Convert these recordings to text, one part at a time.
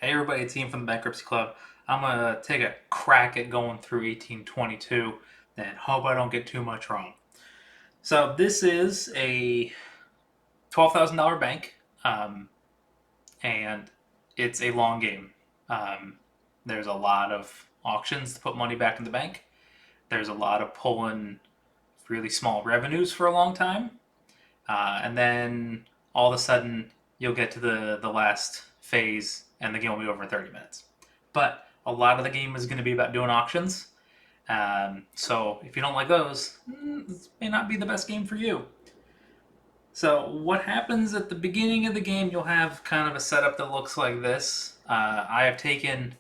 Hey everybody, it's Ian from the Bankruptcy Club. I'm gonna take a crack at going through 1822 and hope I don't get too much wrong. So this is a $12,000 bank, and it's a long game. Um, there's a lot of auctions to put money back in the bank. There's a lot of pulling really small revenues for a long time, and then all of a sudden you'll get to the last phase and the game will be over in 30 minutes. But a lot of the game is going to be about doing auctions. So if you don't like those, this may not be the best game for you. So what happens at the beginning of the game, you'll have kind of a setup that looks like this. I have taken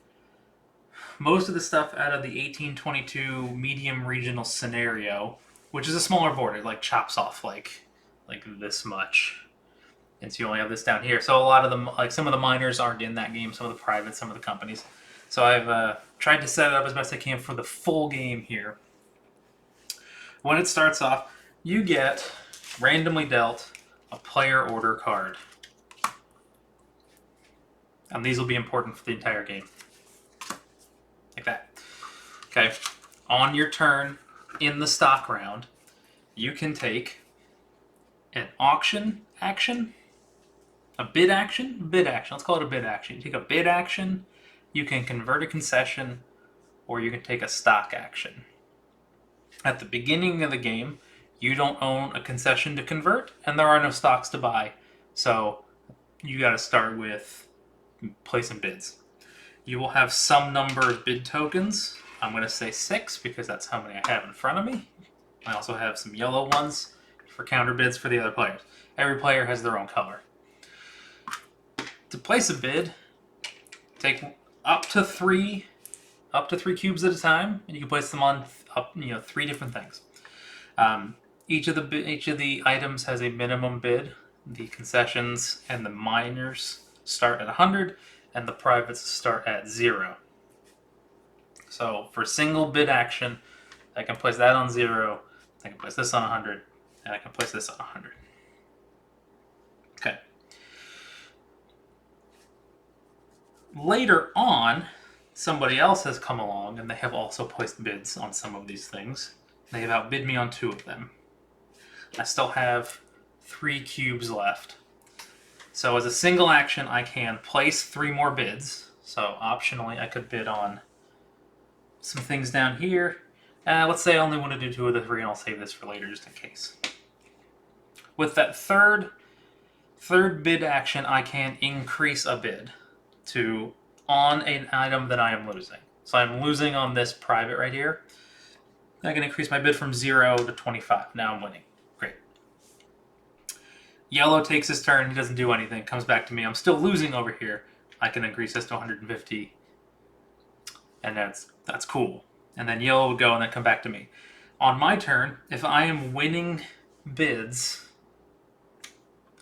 most of the stuff out of the 1822 medium regional scenario, which is a smaller board. It like chops off like this much. And so you only have this down here. So a lot of them, like some of the miners aren't in that game, some of the privates, some of the companies. So I've tried to set it up as best I can for the full game here. When it starts off, you get randomly dealt a player order card. And these will be important for the entire game. Like that. Okay. On your turn in the stock round, you can take an auction action, a bid action, Let's call it a bid action. You take a bid action, you can convert a concession, or you can take a stock action. At the beginning of the game, you don't own a concession to convert, and there are no stocks to buy. So you got to start with placing bids. You will have some number of bid tokens. I'm going to say 6 because that's how many I have in front of me. I also have some yellow ones for counter bids for the other players. Every player has their own color. To place a bid, take up to three cubes at a time, and you can place them on 3 different things. Each of the items has a minimum bid. The concessions and the miners start at 100, and the privates start at 0. So for single bid action, I can place that on 0. I can place this on 100, and I can place this on 100. Okay. Later on, somebody else has come along and they have also placed bids on some of these things. They have outbid me on 2 of them. I still have 3 cubes left. So as a single action, I can place 3 more bids. So optionally, I could bid on some things down here. Let's say I only want to do 2 of the 3, and I'll save this for later just in case. With that third bid action, I can increase a bid to on an item that I am losing. So I'm losing on this private right here. I can increase my bid from 0 to 25. Now I'm winning. Great. Yellow takes his turn. He doesn't do anything. Comes back to me. I'm still losing over here. I can increase this to 150. And that's cool. And then yellow will go and then come back to me. On my turn, if I am winning bids,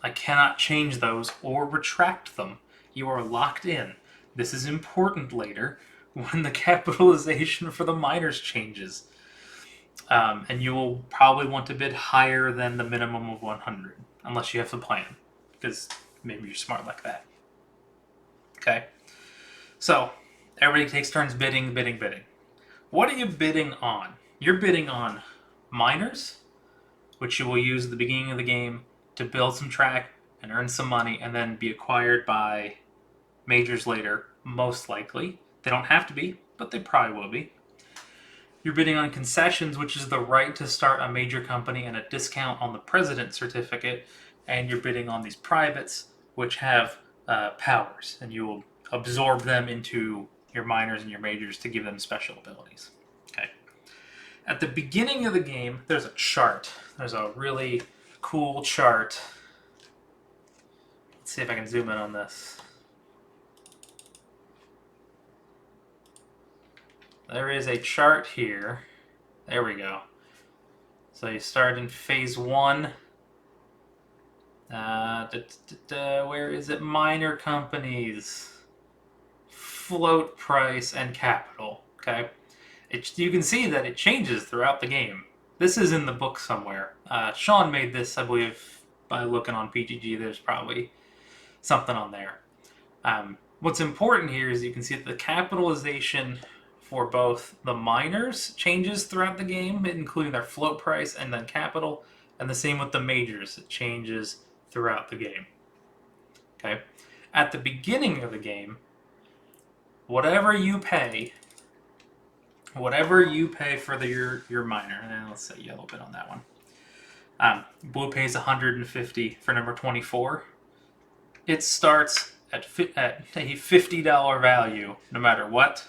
I cannot change those or retract them. You are locked in. This is important later when the capitalization for the miners changes. And you will probably want to bid higher than the minimum of 100, unless you have a plan, because maybe you're smart like that. Okay? So, everybody takes turns bidding. What are you bidding on? You're bidding on miners, which you will use at the beginning of the game to build some track and earn some money, and then be acquired by majors later, most likely. They don't have to be, but they probably will be. You're bidding on concessions, which is the right to start a major company and a discount on the president certificate, and you're bidding on these privates, which have powers, and you will absorb them into your minors and your majors to give them special abilities. Okay. At the beginning of the game, there's a chart. There's a really cool chart. Let's see if I can zoom in on this. There is a chart here. There we go. So you start in phase 1. Where is it? Minor companies, float price, and capital. Okay, you can see that it changes throughout the game. This is in the book somewhere. Sean made this, I believe, by looking on PGG. There's probably something on there. What's important here is you can see that the capitalization for both the miners changes throughout the game, including their float price and then capital, and the same with the majors. It changes throughout the game. Okay? At the beginning of the game, whatever you pay for your miner, and let's say yellow bid on that one. Blue pays 150 for number 24. It starts at a $50 value, no matter what,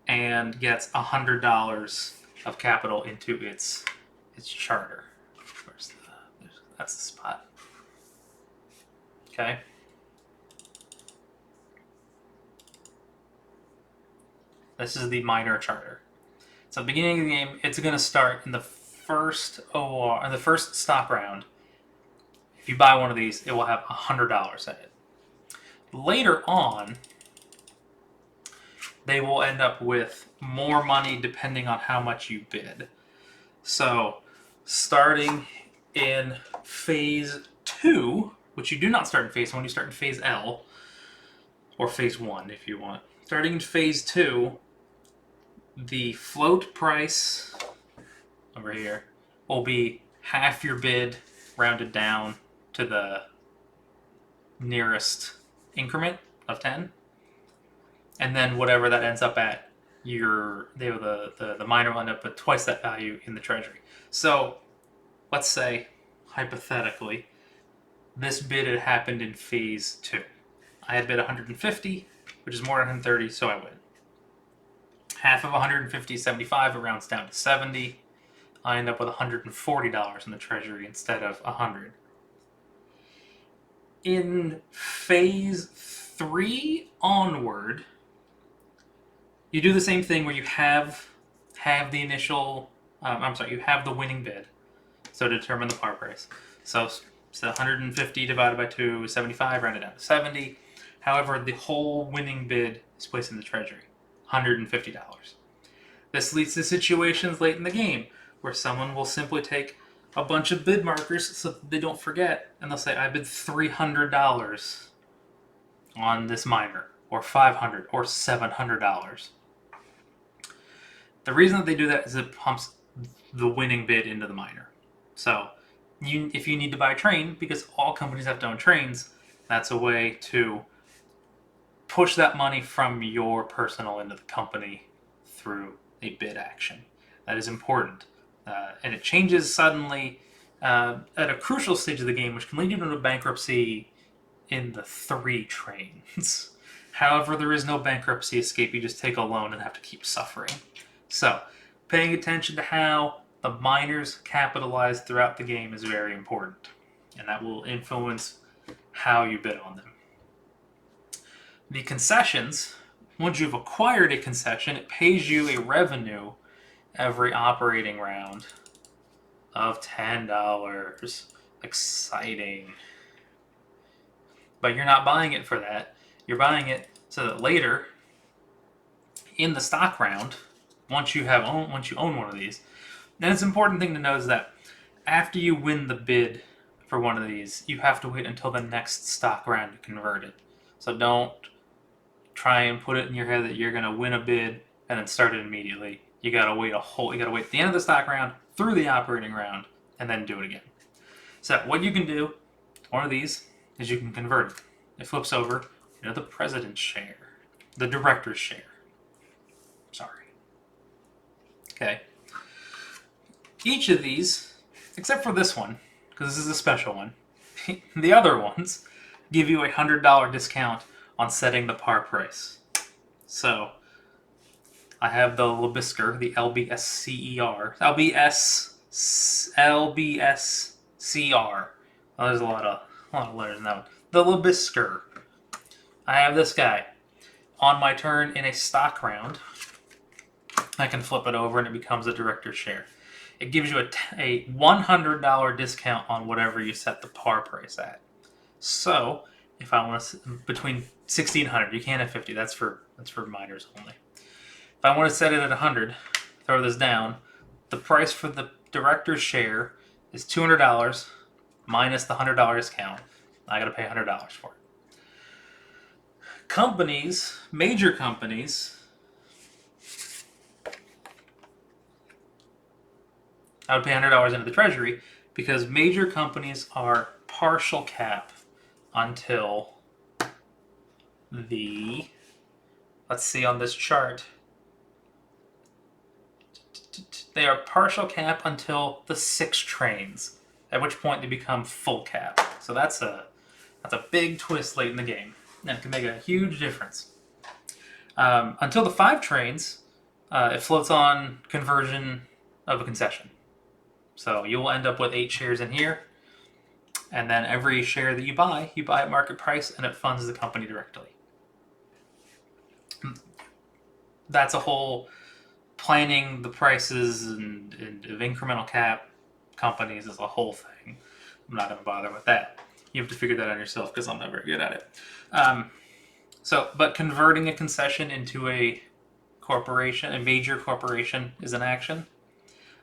and gets $100 of capital into its charter. That's the spot. Okay. This is the minor charter. So at the beginning of the game, it's going to start in the first OR, in the first stock round. If you buy one of these, it will have $100 in it. Later on, they will end up with more money depending on how much you bid. So, starting in phase 2, which you do not start in phase 1, you start in phase L, or phase 1 if you want. Starting in phase 2, the float price over here will be half your bid rounded down to the nearest increment of 10. And then whatever that ends up at, the miner will end up at twice that value in the treasury. So let's say, hypothetically, this bid had happened in phase 2. I had bid 150, which is more than 130, so I win. Half of 150 is 75, it rounds down to 70. I end up with $140 in the treasury instead of 100. In phase 3 onward, you do the same thing where you have the initial, you have the winning bid, so to determine the par price. So 150 divided by 2 is 75, rounded down to 70. However, the whole winning bid is placed in the treasury, $150. This leads to situations late in the game where someone will simply take a bunch of bid markers so that they don't forget, and they'll say, I bid $300 on this miner, or $500, or $700. The reason that they do that is it pumps the winning bid into the miner. So, if you need to buy a train, because all companies have to own trains, that's a way to push that money from your personal into the company through a bid action. That is important. And it changes suddenly at a crucial stage of the game, which can lead you to bankruptcy in the 3 trains. However, there is no bankruptcy escape. You just take a loan and have to keep suffering. So, paying attention to how the miners capitalize throughout the game is very important. And that will influence how you bid on them. The concessions, once you've acquired a concession, it pays you a revenue every operating round of $10. Exciting. But you're not buying it for that. You're buying it so that later, in the stock round, once you own one of these, then it's an important thing to know is that after you win the bid for one of these, you have to wait until the next stock round to convert it. So don't try and put it in your head that you're going to win a bid and then start it immediately. You got to wait at the end of the stock round, through the operating round, and then do it again. So what you can do, one of these, is you can convert it. It flips over into the president's share, the director's share. Sorry. Okay. Each of these, except for this one, because this is a special one, the other ones give you a $100 discount on setting the par price. So, I have the Libisker, the LBSCER. LBSCR. Oh, there's a lot of letters in that one. The Libisker. I have this guy. On my turn in a stock round, I can flip it over and it becomes a director's share. It gives you a $100 discount on whatever you set the par price at. So, if I want to, between 60 and 100, you can't have 50. That's for minors only. If I want to set it at 100, throw this down. The price for the director's share is $200 minus the $100 discount. I got to pay $100 for it. Companies, major companies, I would pay $100 into the treasury because major companies are partial cap until the, let's see on this chart, they are partial cap until the 6 trains, at which point they become full cap. So that's a big twist late in the game, and it can make a huge difference. Until the 5 trains, it floats on conversion of a concession. So you'll end up with 8 shares in here, and then every share that you buy at market price, and it funds the company directly. That's a whole planning the prices and of incremental cap companies is a whole thing. I'm not going to bother with that. You have to figure that out yourself because I'm not very good at it. But converting a concession into a corporation, a major corporation, is an action.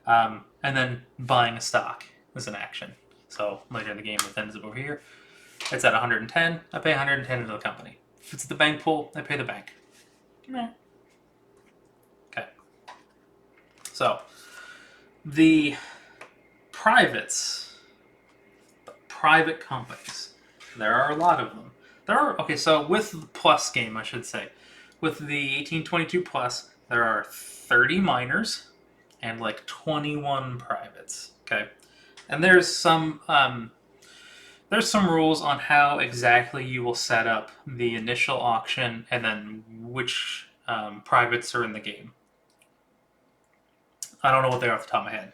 And then buying a stock is an action. So later in the game, it ends up over here. It's at 110. I pay 110 into the company. If it's the bank pool, I pay the bank. Okay. So the privates, the private companies, there are a lot of them. So with the plus game, I should say, with the 1822 plus, there are 30 minors and like 21 privates. Okay, and there's some rules on how exactly you will set up the initial auction and then which privates are in the game. I don't know what they are off the top of my head.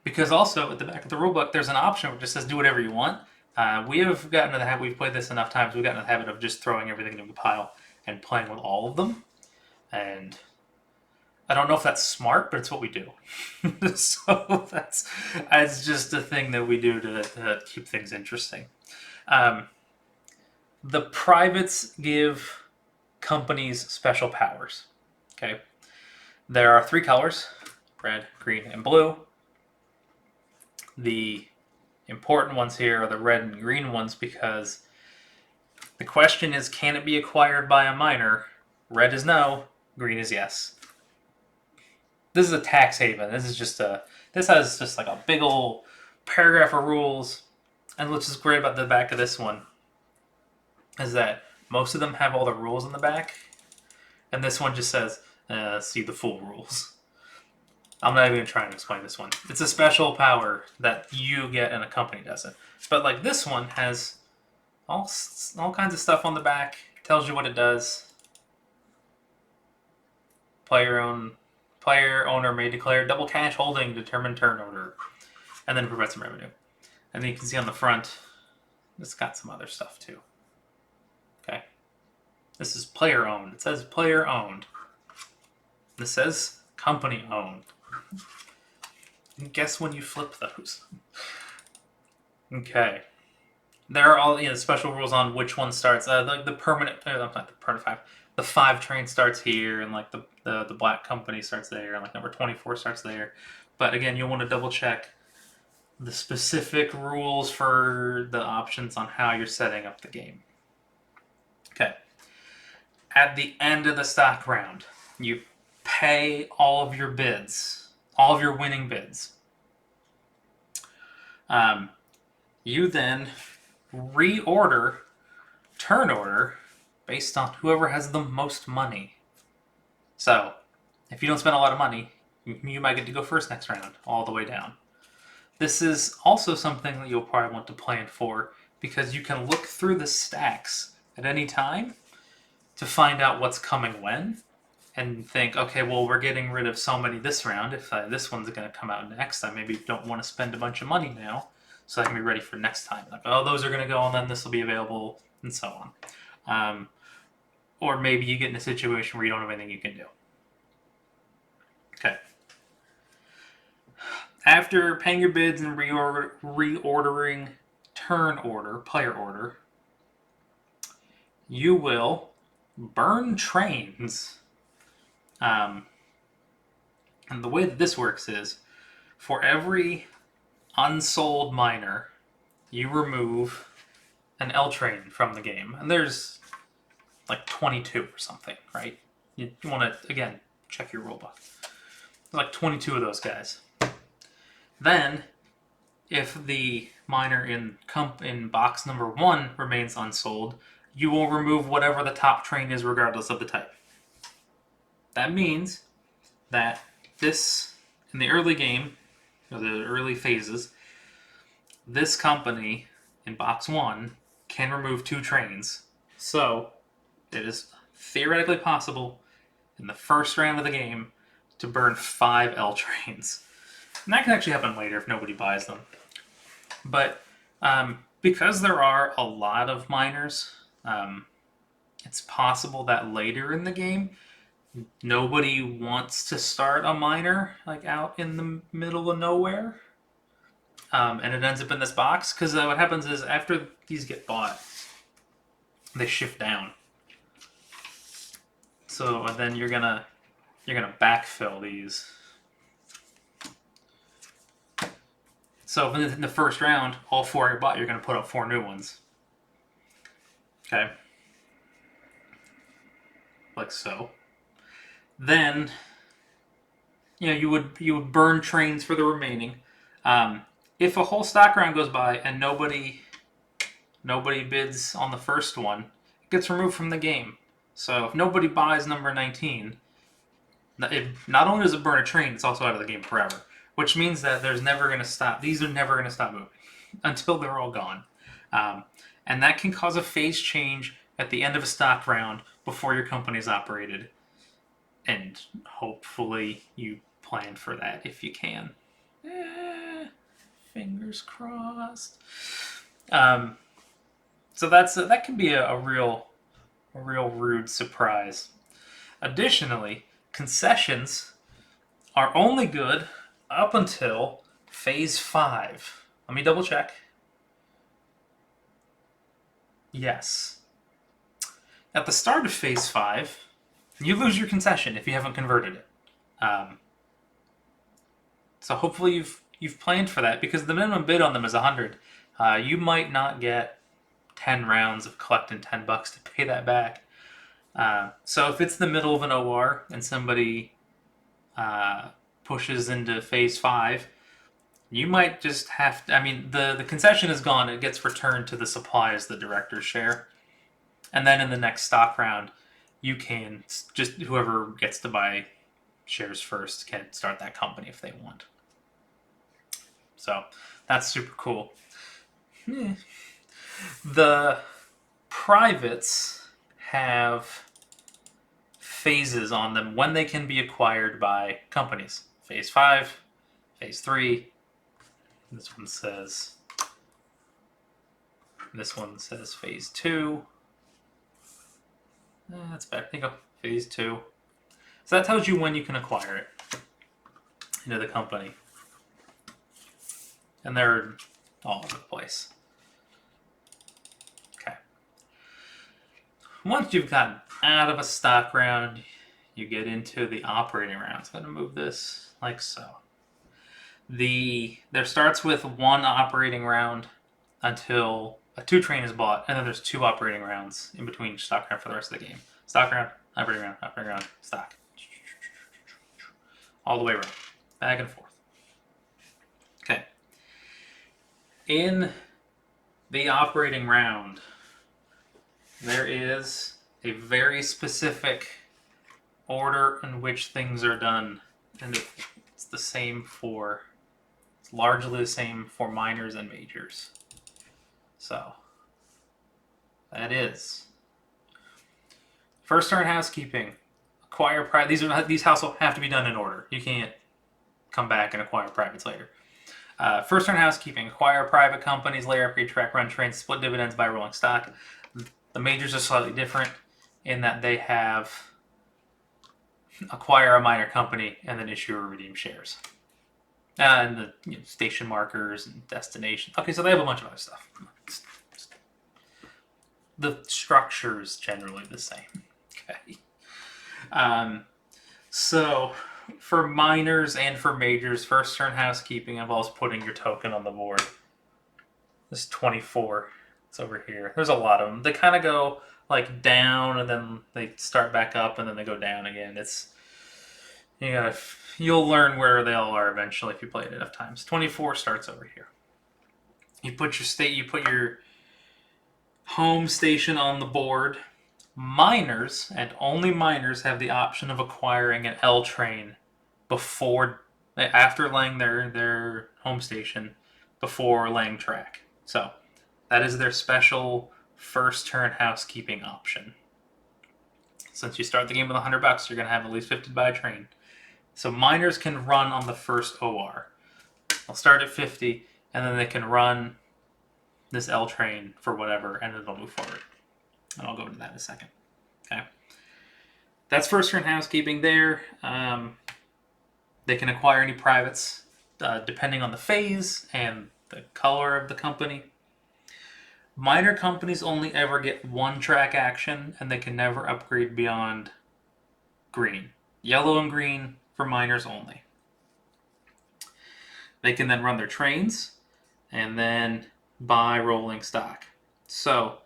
Because also at the back of the rulebook, there's an option which just says do whatever you want. We've played this enough times, we've gotten in the habit of just throwing everything into a pile and playing with all of them. And I don't know if that's smart, but it's what we do. So that's just a thing that we do to keep things interesting. The privates give companies special powers. Okay, there are 3 colors: red, green, and blue. The important ones here are the red and green ones because the question is, can it be acquired by a minor? Red is no, green is yes. This is a tax haven. This has just like a big old paragraph of rules. And what's just great about the back of this one is that most of them have all the rules in the back, and this one just says, see the full rules. I'm not even going to try and explain this one. It's a special power that you get and a company doesn't. But like this one has all kinds of stuff on the back. Tells you what it does. Player owner may declare double cash holding, determine turn order, and then provide some revenue. And then you can see on the front, it's got some other stuff too. Okay. This is player owned. It says player owned. This says company owned. And guess when you flip those. Okay. There are all special rules on which one starts. The permanent, not the permanent 5. The 5 train starts here, and like the black company starts there, and like number 24 starts there. But again, you'll want to double check the specific rules for the options on how you're setting up the game. Okay. At the end of the stock round, you pay all of your bids, all of your winning bids. You then reorder, turn order, based on whoever has the most money. So, if you don't spend a lot of money, you might get to go first next round, all the way down. This is also something that you'll probably want to plan for, because you can look through the stacks at any time to find out what's coming when, and think, okay, well, we're getting rid of so many this round. If this one's going to come out next, I maybe don't want to spend a bunch of money now, so I can be ready for next time. Like, oh, those are going to go, and then this will be available, and so on. Or maybe you get in a situation where you don't have anything you can do. Okay. After paying your bids and reordering turn order, player order, you will burn trains. And the way that this works is, for every unsold miner, you remove an L train from the game. And there's like 22 or something, right? You want to, again, check your rule book. Like 22 of those guys. Then, if the miner in box number 1 remains unsold, you will remove whatever the top train is regardless of the type. That means that this, in the early game, or the early phases, this company in box 1 can remove 2 trains. So, it is theoretically possible in the first round of the game to burn 5 L trains. And that can actually happen later if nobody buys them. But because there are a lot of miners, it's possible that later in the game, nobody wants to start a miner like out in the middle of nowhere. And it ends up in this box, because what happens is after these get bought, they shift down. So then you're gonna backfill these. So in the first round, all 4 are bought, you're gonna put up 4 new ones. Okay. Like so. Then you would burn trains for the remaining. If a whole stock round goes by and nobody bids on the first one, it gets removed from the game. So if nobody buys number 19, not only does it burn a train, it's also out of the game forever. Which means that there's never going to stop. These are never going to stop moving until they're all gone. And that can cause a phase change at the end of a stock round before your company's operated. And hopefully you plan for that if you can. Fingers crossed. So that can be a real rude surprise. Additionally, concessions are only good up until phase 5. Let me double check. Yes. At the start of phase 5, you lose your concession if you haven't converted it. So hopefully you've planned for that, because the minimum bid on them is 100. You might not get 10 rounds of collecting $10 to pay that back. So if it's the middle of an OR and somebody pushes into phase 5, you might just have to, the concession is gone. It gets returned to the supply as the director's share. And then in the next stock round, you can just, whoever gets to buy shares first can start that company if they want. So that's super cool. The privates have phases on them when they can be acquired by companies. Phase 5, phase 3. This one says phase 2. That's better. Think of phase 2. So that tells you when you can acquire it into the company. And they're all over the place. Okay. Once you've gotten out of a stock round, you get into the operating round. So I'm going to move this like so. There starts with 1 operating round until a 2 train is bought, and then there's 2 operating rounds in between stock round for the rest of the game. Stock round, operating round, stock. All the way around. Back and forth. Okay. In the operating round, there is a very specific order in which things are done, and it's largely the same for minors and majors. So that is first turn housekeeping, acquire private. These households have to be done in order. You can't come back and acquire privates later. First turn housekeeping, acquire private companies, layer upgrade, track, run trains, split dividends, buy rolling stock. The majors are slightly different in that they have acquire a minor company and then issue or redeem shares. And the station markers and destination. Okay, so they have a bunch of other stuff. The structure is generally the same. Okay. So for minors and for majors, first turn housekeeping involves putting your token on the board. This 24. It's over here. There's a lot of them. They kind of go like down and then they start back up and then they go down again. You'll learn where they all are eventually if you play it enough times. 24 starts over here. You put your home station on the board. Miners, and only miners, have the option of acquiring an L train after laying their home station, before laying track. So that is their special first turn housekeeping option. Since you start the game with $100, you're going to have at least 50 to buy a train. So miners can run on the first OR. They'll start at 50, and then they can run this L train for whatever, and it'll move forward. And I'll go into that in a second. Okay. That's first turn housekeeping there. They can acquire any privates depending on the phase and the color of the company. Minor companies only ever get one track action, and they can never upgrade beyond green. Yellow and green for miners only. They can then run their trains and then buy rolling stock. So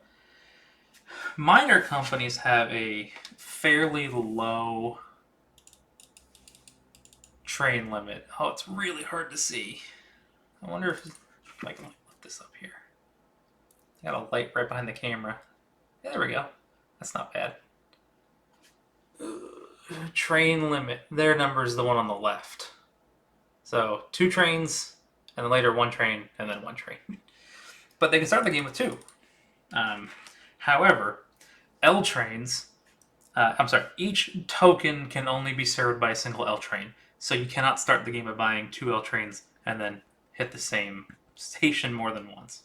minor companies have a fairly low train limit. Oh, it's really hard to see. I wonder if I can lift this up here. Got a light right behind the camera. Yeah, there we go. That's not bad. Train limit. Their number is the one on the left. So 2 trains, and then later 1 train, and then 1 train. But they can start the game with 2. However, L trains, each token can only be served by a single L train. So you cannot start the game by buying 2 L trains and then hit the same station more than once.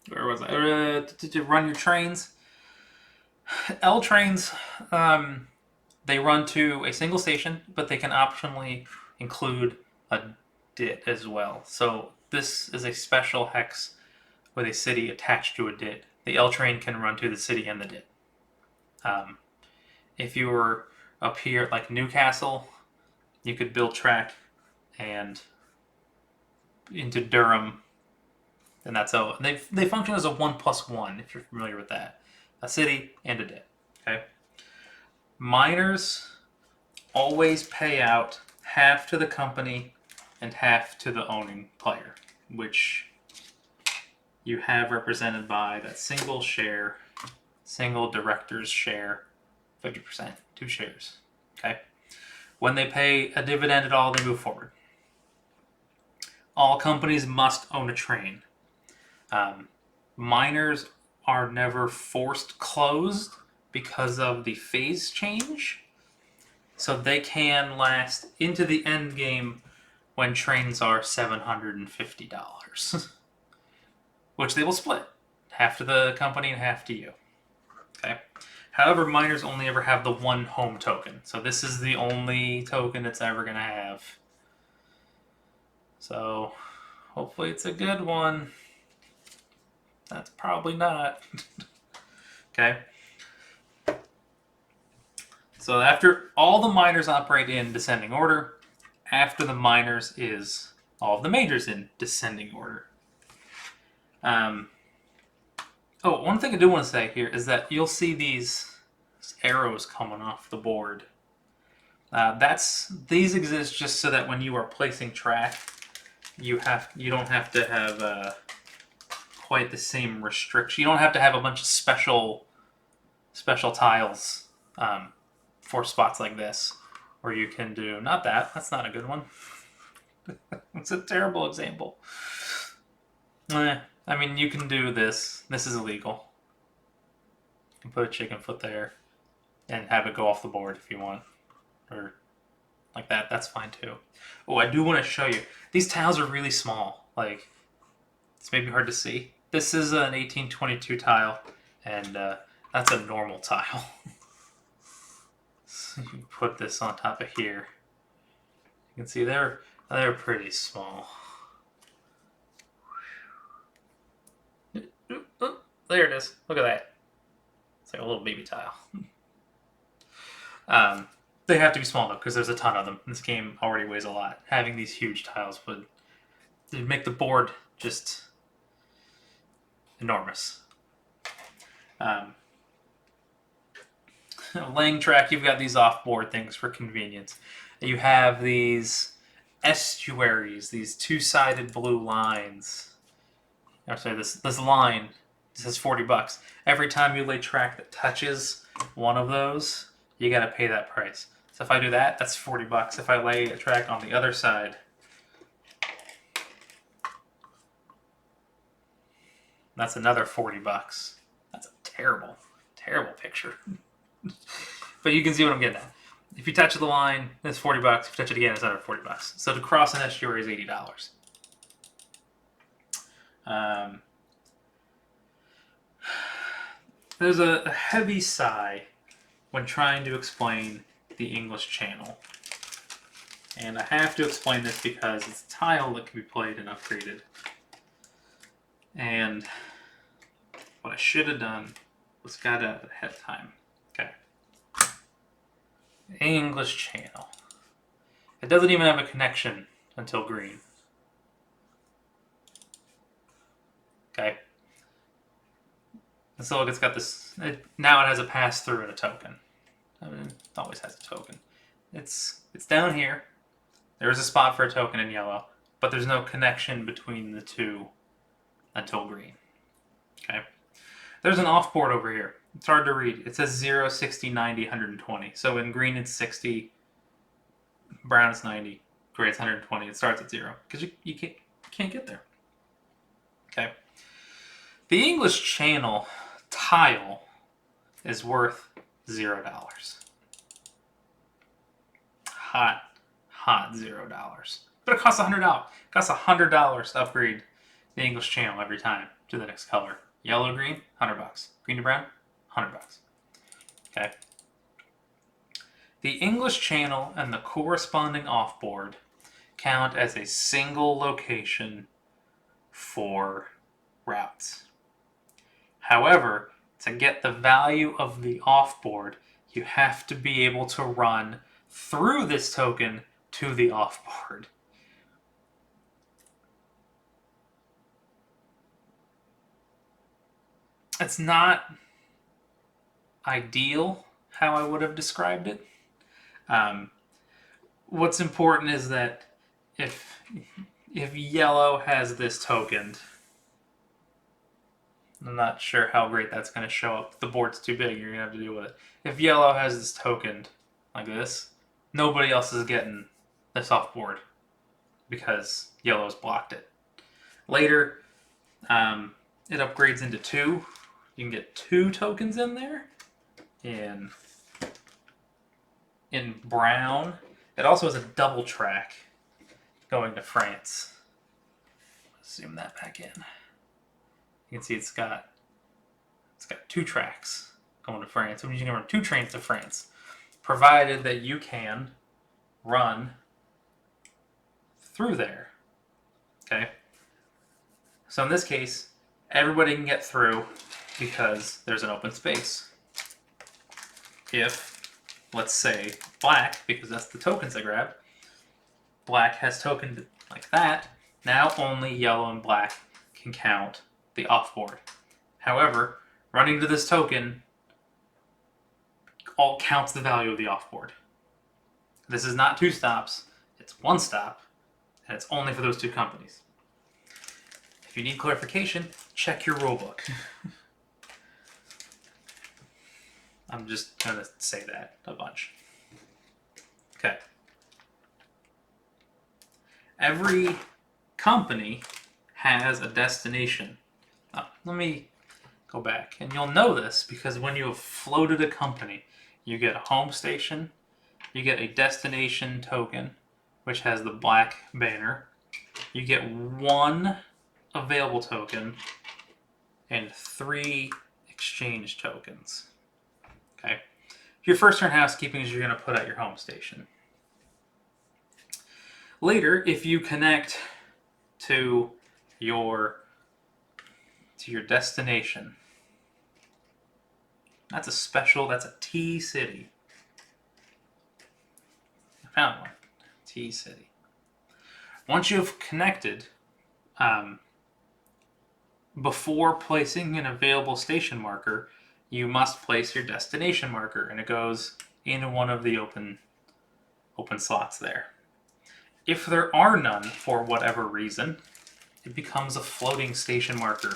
Where was I? To run your trains. L trains, they run to a single station, but they can optionally include a dit as well. So this is a special hex with a city attached to a dit. The L train can run to the city and the dit. If you were up here at like Newcastle, you could build track and into Durham, and that's how they function as a 1+1 if you're familiar with that. A city and a dit. Okay. Miners always pay out half to the company and half to the owning player, which you have represented by that single share, single director's share, 50%, 2 shares. Okay. When they pay a dividend at all, they move forward. All companies must own a train. Miners are never forced closed because of the phase change. So they can last into the end game when trains are $750. Which they will split. Half to the company and half to you. Okay. However, miners only ever have the 1 home token. So this is the only token it's ever going to have. So hopefully it's a good one. That's probably not. Okay. So after all the miners operate in descending order, after the miners is all of the majors in descending order. One thing I do want to say here is that you'll see these arrows coming off the board. These exist just so that when you are placing track, you don't have to have quite the same restriction. You don't have to have a bunch of special tiles for spots like this, where you can do that's not a good one. It's a terrible example. I mean, you can do this. This is illegal. You can put a chicken foot there and have it go off the board if you want, or like that. That's fine too. Oh, I do want to show you. These tiles are really small. Like, it's maybe hard to see. This is an 1822 tile, and that's a normal tile. So you put this on top of here. You can see they're pretty small. There it is. Look at that. It's like a little baby tile. They have to be small though, because there's a ton of them. This game already weighs a lot. Having these huge tiles would make the board just enormous. Laying track, you've got these off-board things for convenience. You have these estuaries, these two-sided blue lines. I'm sorry, this line says $40. Every time you lay track that touches one of those, you got to pay that price. So if I do that, that's $40. If I lay a track on the other side, that's another $40. That's a terrible, terrible picture. But you can see what I'm getting at. If you touch the line, it's $40. If you touch it again, it's another $40. So to cross an estuary is $80. There's a heavy sigh when trying to explain the English Channel. And I have to explain this because it's a tile that can be played and upgraded. And what I should have done was got out ahead of time. Okay. English Channel. It doesn't even have a connection until green. Okay. And so look, it's got this. Now it has a pass through and a token. I mean, it always has a token. It's down here. There's a spot for a token in yellow, but there's no connection between the two until green. Okay. There's an off board over here. It's hard to read. It says 0, 60, 90, 120. So in green it's 60, brown it's 90, gray it's 120. It starts at 0 because you can't get there. Okay. The English Channel tile is worth $0. Hot $0. But it costs $100. It costs $100 to upgrade the English Channel every time to the next color. Yellow, green, $100. Green to brown, $100. Okay. The English Channel and the corresponding offboard count as a single location for routes. However, to get the value of the offboard, you have to be able to run through this token to the offboard. It's not ideal how I would have described it. What's important is that if yellow has this tokened, I'm not sure how great that's going to show up. The board's too big, you're going to have to deal with it. If yellow has this tokened like this, nobody else is getting this off board because yellow's blocked it. Later, it upgrades into 2. You can get 2 tokens in there. In brown, it also has a double track going to France. Zoom that back in. You can see it's got 2 tracks going to France. You can run 2 trains to France, provided that you can run through there. Okay. So in this case, everybody can get through because there's an open space. If, let's say, black, because that's the tokens I grabbed, black has tokened like that, now only yellow and black can count the offboard. However, running to this token all counts the value of the offboard. This is not 2 stops, it's 1 stop, and it's only for those 2 companies. If you need clarification, check your rulebook. I'm just going to say that a bunch. Okay. Every company has a destination. Let me go back. And you'll know this because when you have floated a company, you get a home station, you get a destination token, which has the black banner. You get 1 available token and 3 exchange tokens. Okay. Your first turn housekeeping is you're going to put out your home station. Later, if you connect to your destination, that's a T city. I found one. T city. Once you've connected, before placing an available station marker, you must place your destination marker, and it goes in one of the open slots there. If there are none for whatever reason, it becomes a floating station marker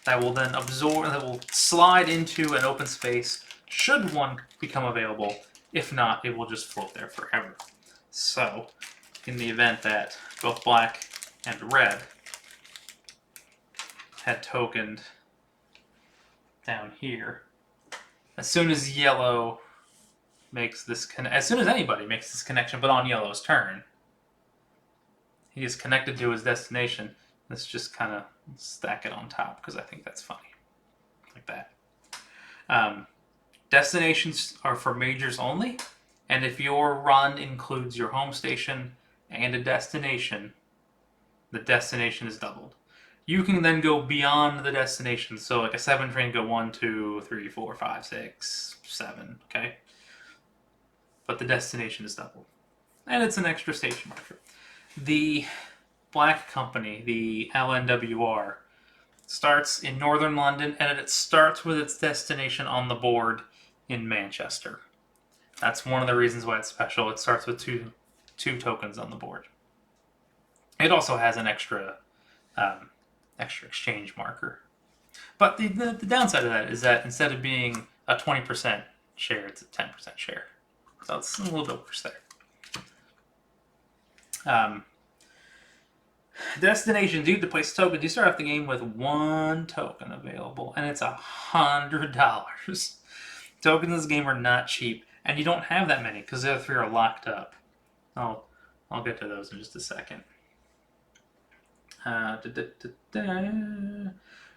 that will then that will slide into an open space should one become available. If not, it will just float there forever. So, in the event that both black and red had tokened down here, as soon as yellow makes this as soon as anybody makes this connection, but on yellow's turn, he is connected to his destination. Let's just kind of stack it on top because I think that's funny, like that. Destinations are for majors only, and if your run includes your home station and a destination, the destination is doubled. You can then go beyond the destination. So like a 7 train go 1, 2, 3, 4, 5, 6, 7, okay? But the destination is doubled. And it's an extra station marker. The black company, the LNWR, starts in northern London, and it starts with its destination on the board in Manchester. That's one of the reasons why it's special. It starts with two tokens on the board. It also has an extra exchange marker. But the downside of that is that instead of being a 20% share, it's a 10% share. So it's a little bit worse there. Destinations, you get to place tokens. You start off the game with 1 token available, and it's $100. Tokens in this game are not cheap, and you don't have that many because the other 3 are locked up. I'll get to those in just a second.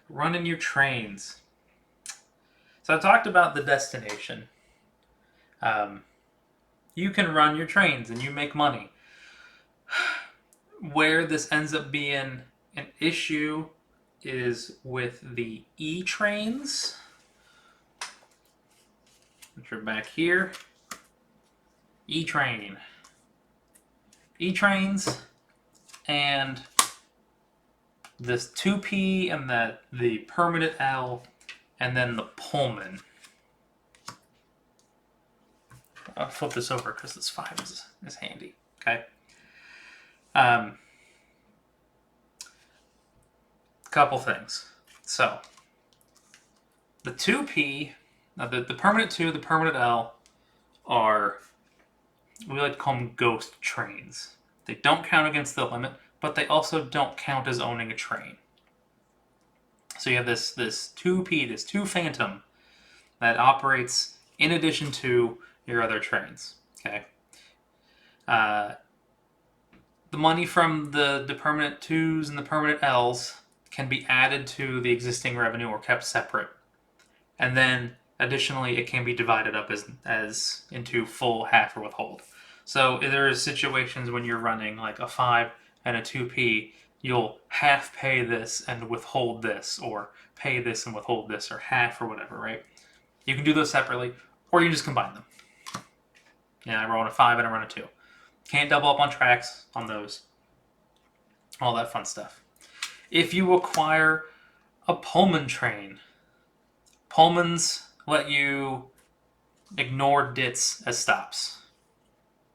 Running your trains. So I talked about the destination. You can run your trains and you make money. Where this ends up being an issue is with the E-trains, which are back here. E-trains, and this 2P and the permanent L, and then the Pullman. I'll flip this over because this 5 is handy. Okay. Couple things. So, the 2P, the permanent 2, the permanent L, are, we like to call them ghost trains. They don't count against the limit, but they also don't count as owning a train. So you have this 2P, this 2 Phantom, that operates in addition to your other trains. Okay. The money from the permanent 2s and the permanent Ls can be added to the existing revenue or kept separate. And then additionally, it can be divided up as into full, half, or withhold. So there are situations when you're running like a 5 and a 2P, you'll half pay this and withhold this, or pay this and withhold this, or half, or whatever, right? You can do those separately, or you can just combine them. Yeah, I run a 5 and I run a 2. Can't double up on tracks on those. All that fun stuff. If you acquire a Pullman train, Pullmans let you ignore DITs as stops.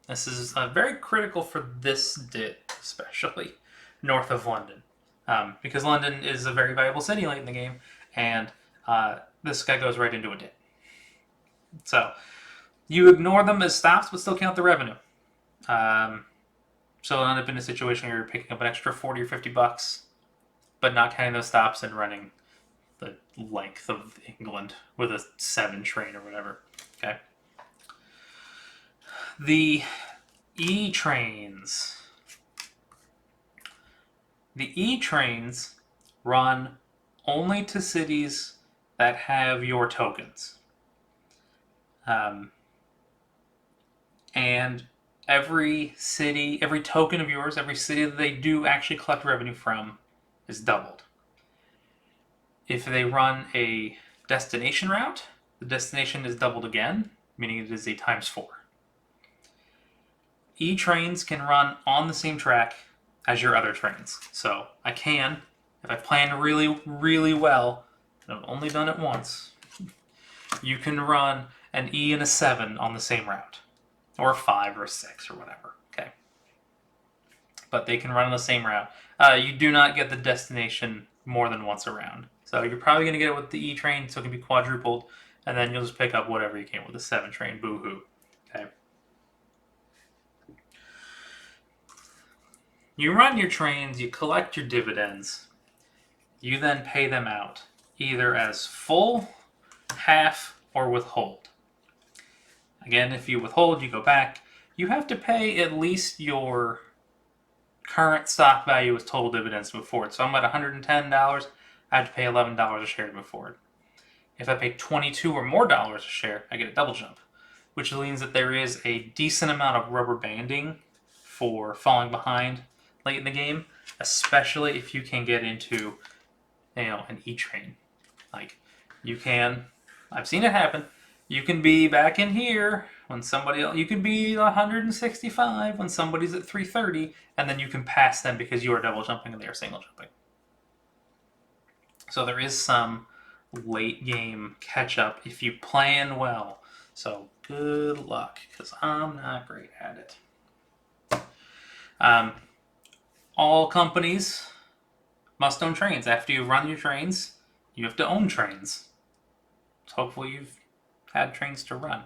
This is very critical for this DIT, especially north of London. Because London is a very valuable city late in the game, and this guy goes right into a DIT. So, you ignore them as stops, but still count the revenue. So you'll end up in a situation where you're picking up an extra 40 or 50 bucks, but not counting those stops and running the length of England with a 7 train or whatever. Okay. The E-trains. The E-trains run only to cities that have your tokens. And every city, every token of yours, every city that they do actually collect revenue from is doubled. If they run a destination route, the destination is doubled again, meaning it is a ×4. E-trains can run on the same track as your other trains. So I can, if I plan really, really well, and I've only done it once, you can run an E and a 7 on the same route. Or a 5 or a 6 or whatever. Okay. But they can run on the same route. You do not get the destination more than once around. So you're probably going to get it with the E train, so it can be quadrupled, and then you'll just pick up whatever you can with the 7 train. Boo-hoo. Okay. You run your trains, you collect your dividends, you then pay them out, either as full, half, or withhold. Again, if you withhold, you go back. You have to pay at least your current stock value with total dividends to move forward. So I'm at $110. I have to pay $11 a share to move forward. If I pay $22 or more a share, I get a double jump, which means that there is a decent amount of rubber banding for falling behind late in the game, especially if you can get into, an E train. Like, you can, I've seen it happen. You can be back in here when somebody else, you can be 165 when somebody's at 330, and then you can pass them because you are double jumping and they are single jumping. So there is some late game catch up if you plan well. So good luck, because I'm not great at it. All companies must own trains. After you run your trains, you have to own trains. So hopefully you've had trains to run.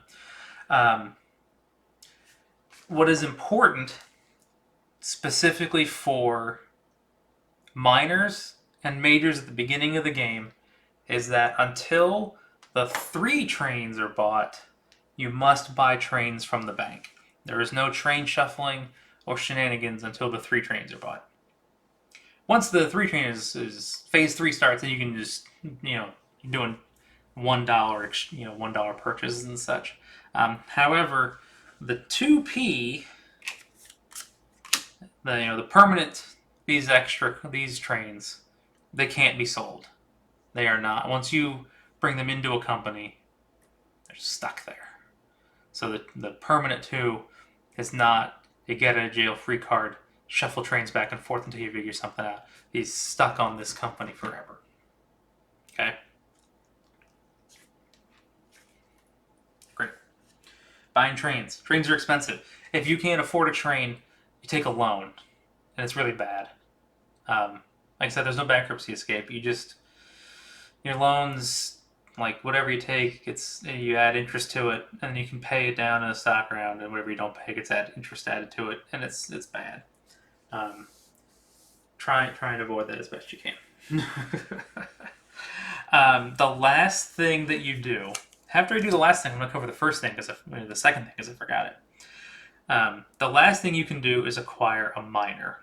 What is important specifically for minors and majors at the beginning of the game is that until the 3 trains are bought, you must buy trains from the bank. There is no train shuffling or shenanigans until the 3 trains are bought. Once the 3 train is phase 3 starts, then you can just, you're doing $1, $1 purchases and such. However, the 2P, the permanent, these trains, they can't be sold. They are not. Once you bring them into a company, they're stuck there. So the permanent 2 is not a get out of jail free card, shuffle trains back and forth until you figure something out. He's stuck on this company forever. Okay? Great. Buying trains. Trains are expensive. If you can't afford a train, you take a loan, and it's really bad. Like I said, there's no bankruptcy escape. Your loans, like whatever you take, you add interest to it, and you can pay it down in a stock round, and whatever you don't pay gets interest added to it, and it's bad. Try and avoid that as best you can. The last thing that you do, after I do the last thing, I'm going to cover the first thing, the second thing, because I forgot it. The last thing you can do is acquire a miner.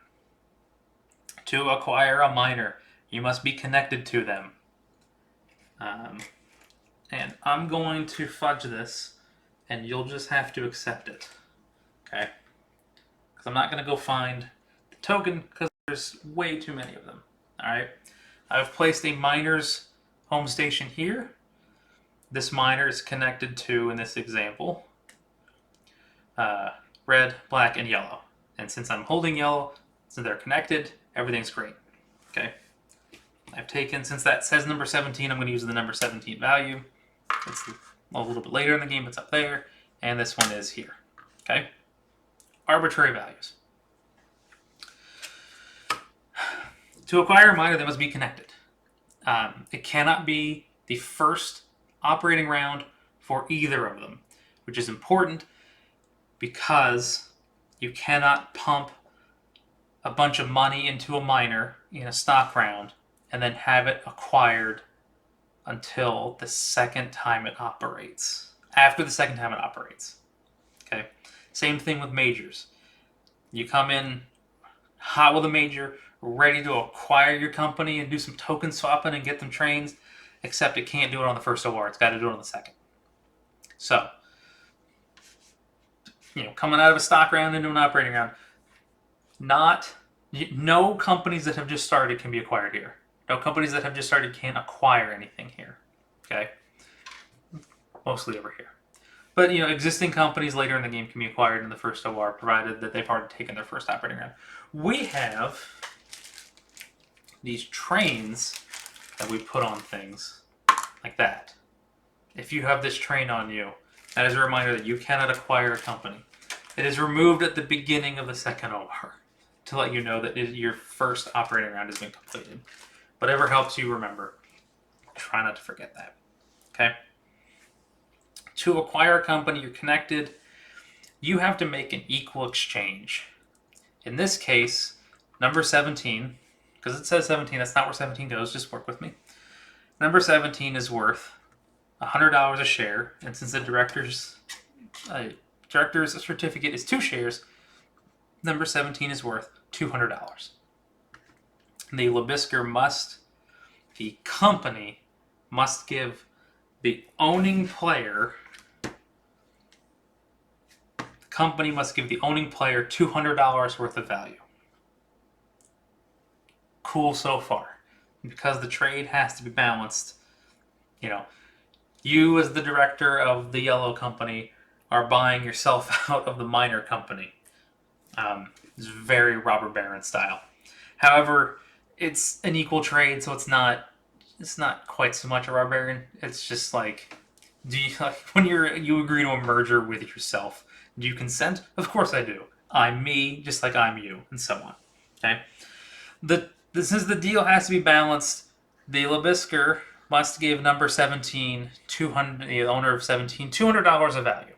To acquire a miner, you must be connected to them. And I'm going to fudge this, and you'll just have to accept it. Okay? Because I'm not going to go find the token, because there's way too many of them. Alright? I've placed a miner's home station here. This miner is connected to, in this example, red, black, and yellow. And since I'm holding yellow, since they're connected, everything's great. Okay? I've taken, since that says number 17, I'm going to use the number 17 value. It's a little bit later in the game, it's up there, and this one is here. Okay? Arbitrary values. To acquire a miner, they must be connected. It cannot be the first operating round for either of them, which is important because you cannot pump a bunch of money into a miner in a stock round and then have it acquired until the second time it operates. After the second time it operates. Okay? Same thing with majors. You come in hot with a major, ready to acquire your company and do some token swapping and get them trains, except it can't do it on the first OR. It's got to do it on the second. So, coming out of a stock round into an operating round, no companies that have just started can be acquired here. No companies that have just started can't acquire anything here. Okay? Mostly over here. But, existing companies later in the game can be acquired in the first OR, provided that they've already taken their first operating round. We have these trains that we put on things, like that. If you have this train on you, that is a reminder that you cannot acquire a company. It is removed at the beginning of the second OR to let you know that your first operating round has been completed. Whatever helps you remember, try not to forget that. Okay? To acquire a company, you're connected. You have to make an equal exchange. In this case, number 17, because it says 17, that's not where 17 goes, just work with me. Number 17 is worth $100 a share, and since the director's certificate is 2 shares, number 17 is worth $200. The Labisker the company must give the owning player, $200 worth of value. Cool so far. Because the trade has to be balanced, you as the director of the yellow company are buying yourself out of the minor company. It's very robber baron style. However, it's an equal trade, so it's not quite so much a robber baron. It's just like, when you agree to a merger with yourself, do you consent? Of course I do. I'm me, just like I'm you, and so on. Okay. Since the deal has to be balanced, the Labisker must give number 17, the owner of 17, $200 of value.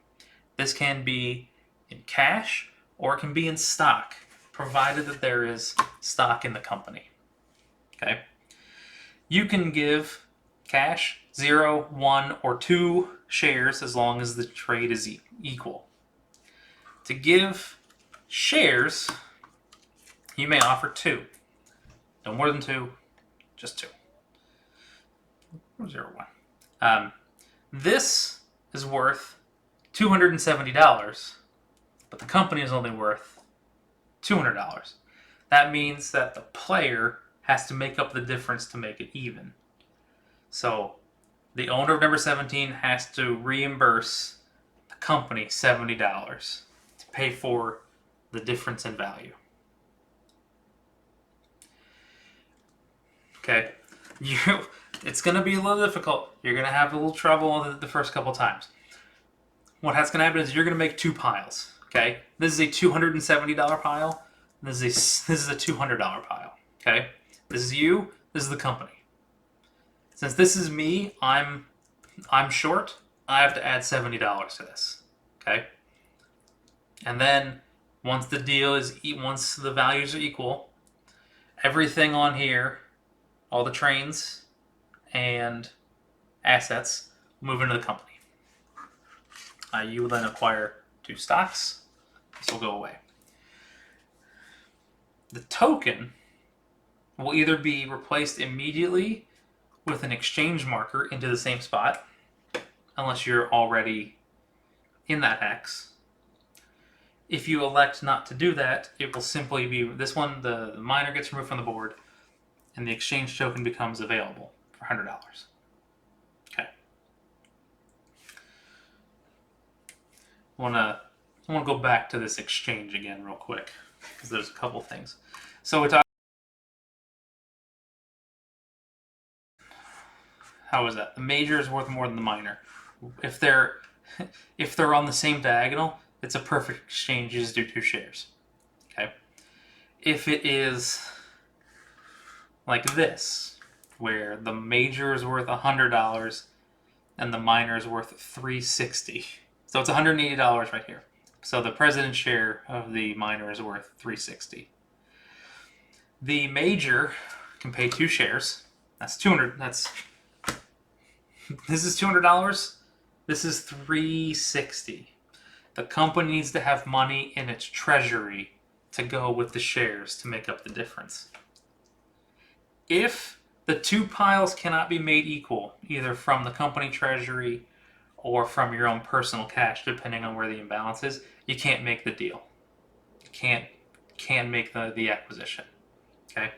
This can be in cash or it can be in stock, provided that there is stock in the company. Okay? You can give cash, 0, 1, or 2 shares as long as the trade is equal. To give shares, you may offer 2. No more than 2, just 2. 0, 1. This is worth $270, but the company is only worth $200. That means that the player has to make up the difference to make it even. So the owner of number 17 has to reimburse the company $70 to pay for the difference in value. Okay, it's going to be a little difficult. You're going to have a little trouble the first couple times. What's going to happen is you're going to make 2 piles. Okay, this is a $270 pile. This is a $200 pile. Okay, this is you. This is the company. Since this is me, I'm short. I have to add $70 to this. Okay, and then once the values are equal, everything on here, all the trains and assets, move into the company. You will then acquire 2 stocks. This will go away. The token will either be replaced immediately with an exchange marker into the same spot, unless you're already in that hex. If you elect not to do that, it will simply be this one, the miner gets removed from the board, and the exchange token becomes available for $100. Okay. I want to go back to this exchange again real quick, because there's a couple things. So we talked. How is that? The major is worth more than the minor. If they're on the same diagonal, it's a perfect exchange. You just do 2 shares. Okay. If it is like this, where the major is worth $100 and the minor is worth $360, so it's $180 right here. So the president's share of the minor is worth $360. The major can pay 2 shares. That's $200. This is $200. This is $360. The company needs to have money in its treasury to go with the shares to make up the difference. If the 2 piles cannot be made equal, either from the company treasury or from your own personal cash, depending on where the imbalance is, you can't make the deal. You can't make the acquisition. Okay?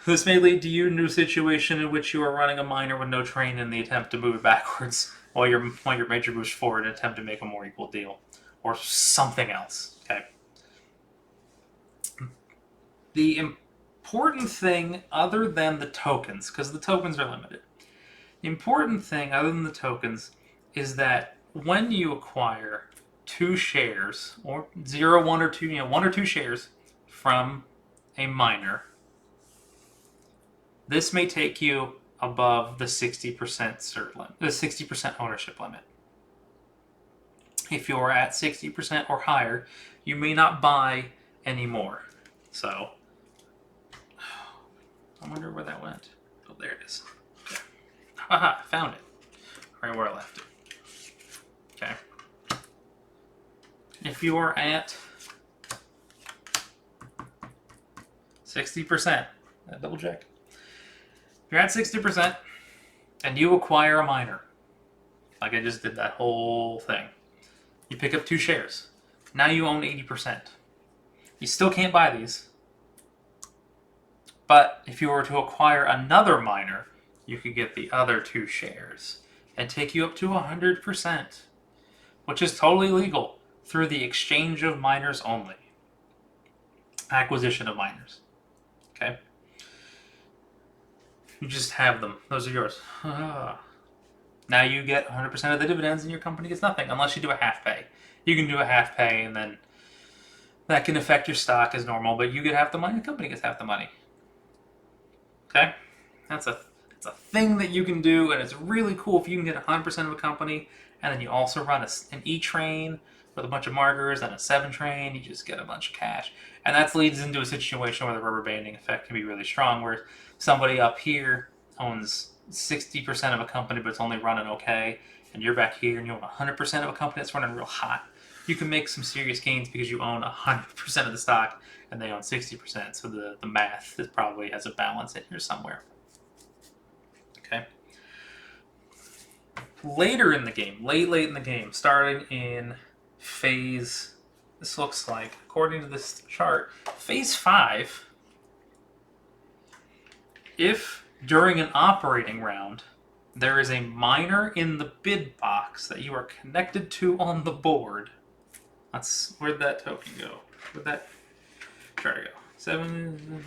This may lead to you into a situation in which you are running a miner with no train in the attempt to move it backwards while your major moves forward in an attempt to make a more equal deal. Or something else. Okay? The important thing other than the tokens, because the tokens are limited, the important thing other than the tokens is that when you acquire 2 shares, or 0, 1, or 2, 1 or 2 shares from a miner, this may take you above the 60% cert limit, the 60% ownership limit. If you're at 60% or higher, you may not buy any more. So, I wonder where that went. Oh, there it is. Okay. Haha, found it. Right where I left it. Okay. If you are at 60%, double check. If you're at 60% and you acquire a miner, like I just did that whole thing, you pick up 2 shares. Now you own 80%. You still can't buy these. But if you were to acquire another miner, you could get the other 2 shares and take you up to 100%, which is totally legal through the exchange of miners only. Acquisition of miners. Okay? You just have them. Those are yours. Now you get 100% of the dividends and your company gets nothing, unless you do a half pay. You can do a half pay and then that can affect your stock as normal, but you get half the money, the company gets half the money. Okay? That's a thing that you can do, and it's really cool if you can get 100% of a company, and then you also run an E train with a bunch of markers and a 7 train, you just get a bunch of cash. And that leads into a situation where the rubber banding effect can be really strong, where somebody up here owns 60% of a company, but it's only running okay, and you're back here and you own 100% of a company that's running real hot. You can make some serious gains because you own 100% of the stock and they own 60%. So the math is probably has a balance in here somewhere. Okay. Later in the game, late in the game, starting in phase, this looks like, according to this chart, phase 5, if during an operating round there is a miner in the bid box that you are connected to on the board, where'd that token go? Where'd that chart go? 7.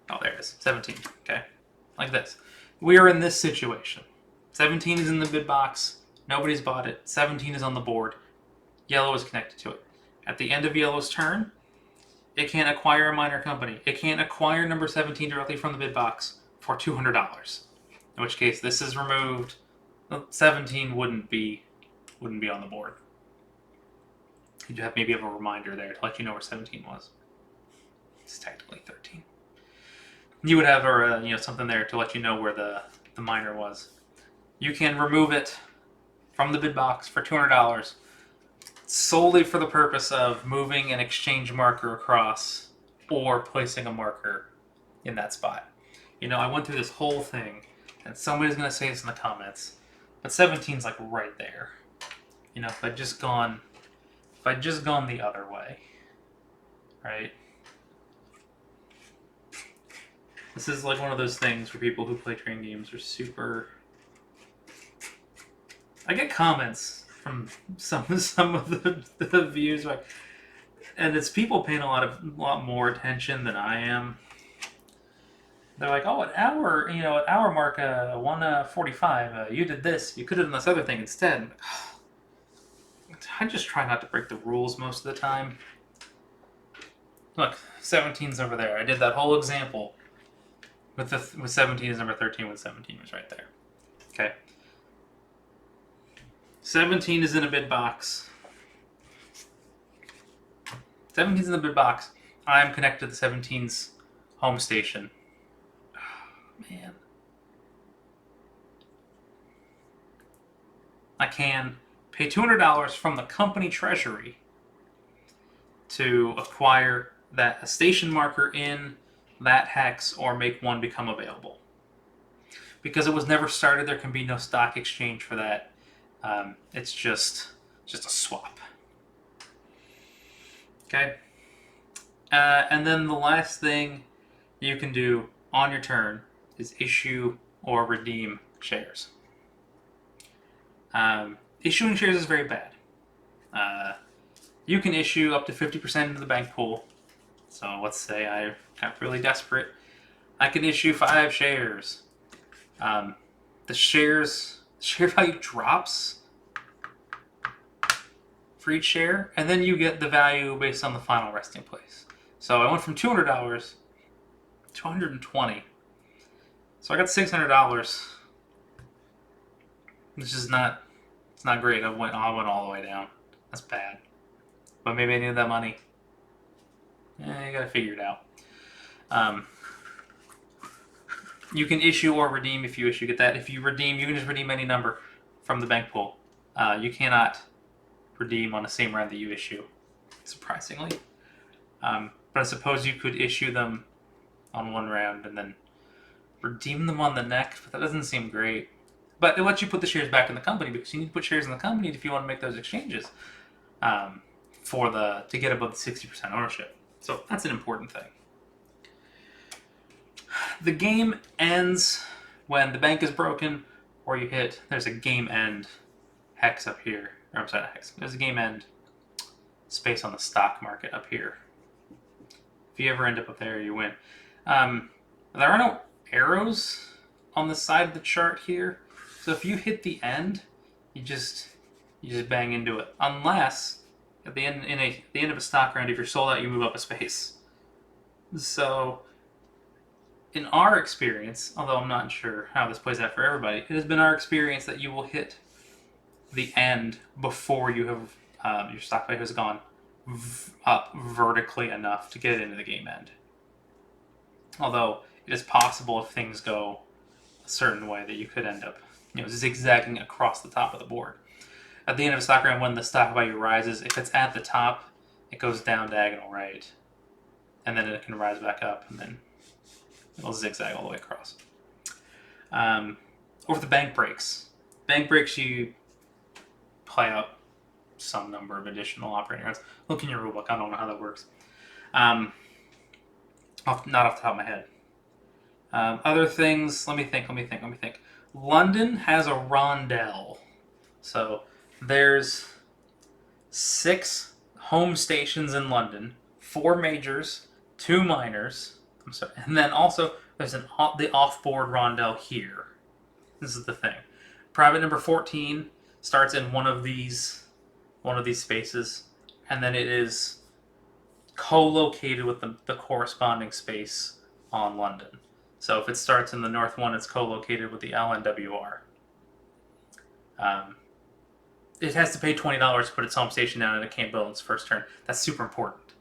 Oh, there it is. 17. Okay. Like this. We are in this situation. 17 is in the bid box. Nobody's bought it. 17 is on the board. Yellow is connected to it. At the end of Yellow's turn, it can't acquire a miner company. It can't acquire number 17 directly from the bid box for $200. In which case, this is removed. 17 wouldn't be on the board. You have maybe have a reminder there to let you know where 17 was. It's technically 13. You would have something there to let you know where the miner was. You can remove it from the bid box for $200 solely for the purpose of moving an exchange marker across or placing a marker in that spot. I went through this whole thing, and somebody's going to say this in the comments, but 17's like right there. If I'd just gone the other way, right? This is like one of those things where people who play train games are super... I get comments from some of the views, and it's people paying a lot more attention than I am. They're like, oh, at hour mark 1:45, you did this. You could have done this other thing instead. I just try not to break the rules most of the time. Look, 17's over there. I did that whole example with 17 is number 13 when 17 was right there. Okay. 17 is in a bid box. 17's in the bid box. I'm connected to 17's home station. Oh, man. I can pay $200 from the company treasury to acquire a station marker in that hex or make one become available. Because it was never started, there can be no stock exchange for that. It's just a swap. Okay? And then the last thing you can do on your turn is issue or redeem shares. Issuing shares is very bad. You can issue up to 50% into the bank pool, So let's say I got really desperate. I can issue 5 shares. The share value drops for each share, and then you get the value based on the final resting place. So I went from $200 to $120. So I got $600, which is not, it's not great. I went all the way down. That's bad. But maybe I needed that money. You gotta figure it out. You can issue or redeem if you issue. Get that. If you redeem, you can just redeem any number from the bank pool. You cannot redeem on the same round that you issue, surprisingly. But I suppose you could issue them on one round and then redeem them on the next, but that doesn't seem great. But it lets you put the shares back in the company because you need to put shares in the company if you want to make those exchanges to get above the 60% ownership. So that's an important thing. The game ends when the bank is broken or you hit, there's a game end hex up here. Or I'm sorry, not hex. There's a game end space on the stock market up here. If you ever end up there, you win. There are no arrows on the side of the chart here. So if you hit the end, you just bang into it. Unless at the end of a stock round, if you're sold out, you move up a space. So in our experience, although I'm not sure how this plays out for everybody, it has been our experience that you will hit the end before you have your stock value has gone up vertically enough to get it into the game end. Although it is possible if things go a certain way that you could end up zigzagging across the top of the board. At the end of a stock round, when the stock value rises, if it's at the top, it goes down diagonal right. And then it can rise back up, and then it'll zigzag all the way across. Or if the bank breaks. Bank breaks, you play out some number of additional operating rounds. Look in your rulebook. I don't know how that works. Not off the top of my head. Other things, let me think. London has a rondel. So there's 6 home stations in London, 4 majors, 2 minors. I'm sorry. And then also there's the off-board rondel here. This is the thing. Private number 14 starts in one of these spaces, and then it is co-located with the corresponding space on London. So if it starts in the north one, it's co-located with the LNWR. It has to pay $20 to put its home station down, and it can't build its first turn. That's super important.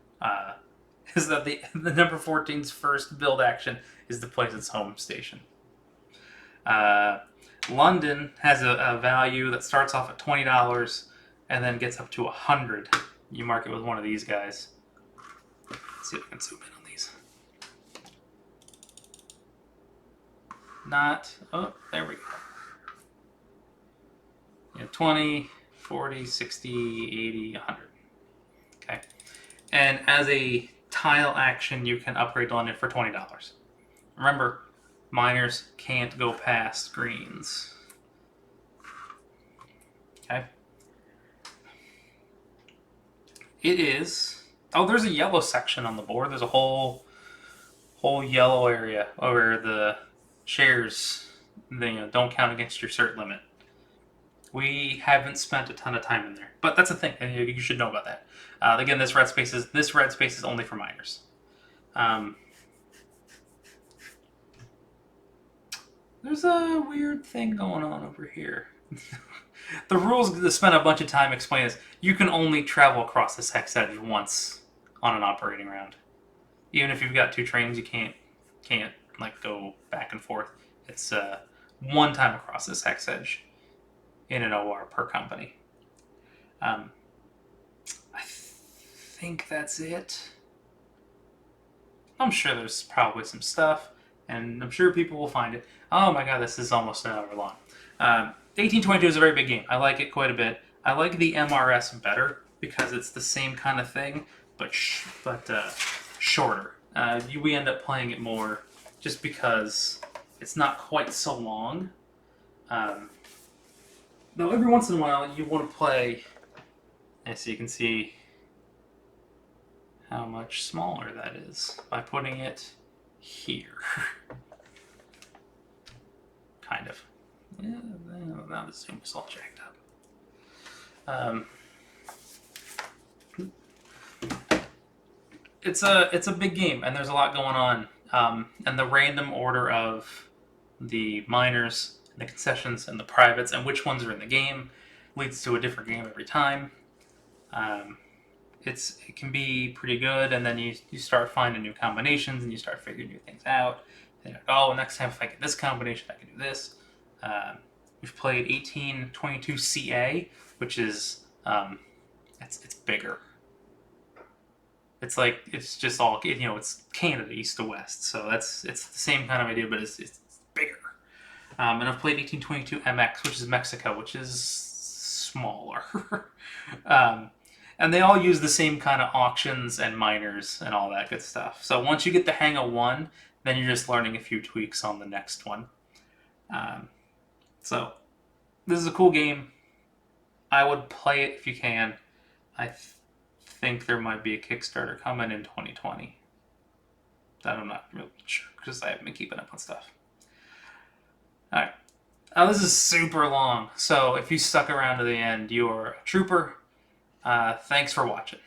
Is that the number 14's first build action is to place its home station. London has a value that starts off at $20 and then gets up to $100. You mark it with one of these guys. Let's see if I can zoom in on these. There we go. 20, 40, 60, 80, 100. Okay. And as a tile action, you can upgrade London for $20. Remember, miners can't go past greens. Okay. It is... Oh, there's a yellow section on the board. There's a whole yellow area where the shares don't count against your cert limit. We haven't spent a ton of time in there, but that's a thing, and you should know about that. Again, this red space is only for minors. There's a weird thing going on over here. The rules spend a bunch of time explaining this. You can only travel across this hex edge once on an operating round. Even if you've got 2 trains, you can't go back and forth. It's one time across this hex edge in an OR per company. I think that's it. I'm sure there's probably some stuff, and I'm sure people will find it. Oh my god, this is almost an hour long. 1822 is a very big game. I like it quite a bit. I like the MRS better because it's the same kind of thing, but shorter. We end up playing it more just because it's not quite so long. Though every once in a while you want to play, and so you can see how much smaller that is by putting it here. Kind of. Yeah, now the zoom is all jacked up. It's a big game, and there's a lot going on. And the random order of the minors, and the concessions, and the privates, and which ones are in the game leads to a different game every time. Um, it can be pretty good, and then you start finding new combinations, and you start figuring new things out. And you're like, oh, next time if I get this combination, I can do this. We've played 1822 CA, which is it's bigger. It's like it's just all it's Canada east to west, so it's the same kind of idea, but it's bigger. And I've played 1822 MX, which is Mexico, which is smaller. And they all use the same kind of auctions and miners and all that good stuff. So once you get the hang of one, then you're just learning a few tweaks on the next one. So this is a cool game. I would play it if you can. I think there might be a Kickstarter coming in 2020. That I'm not really sure because I haven't been keeping up on stuff. Alright. Now this is super long, so if you stuck around to the end, you're a trooper. Thanks for watching.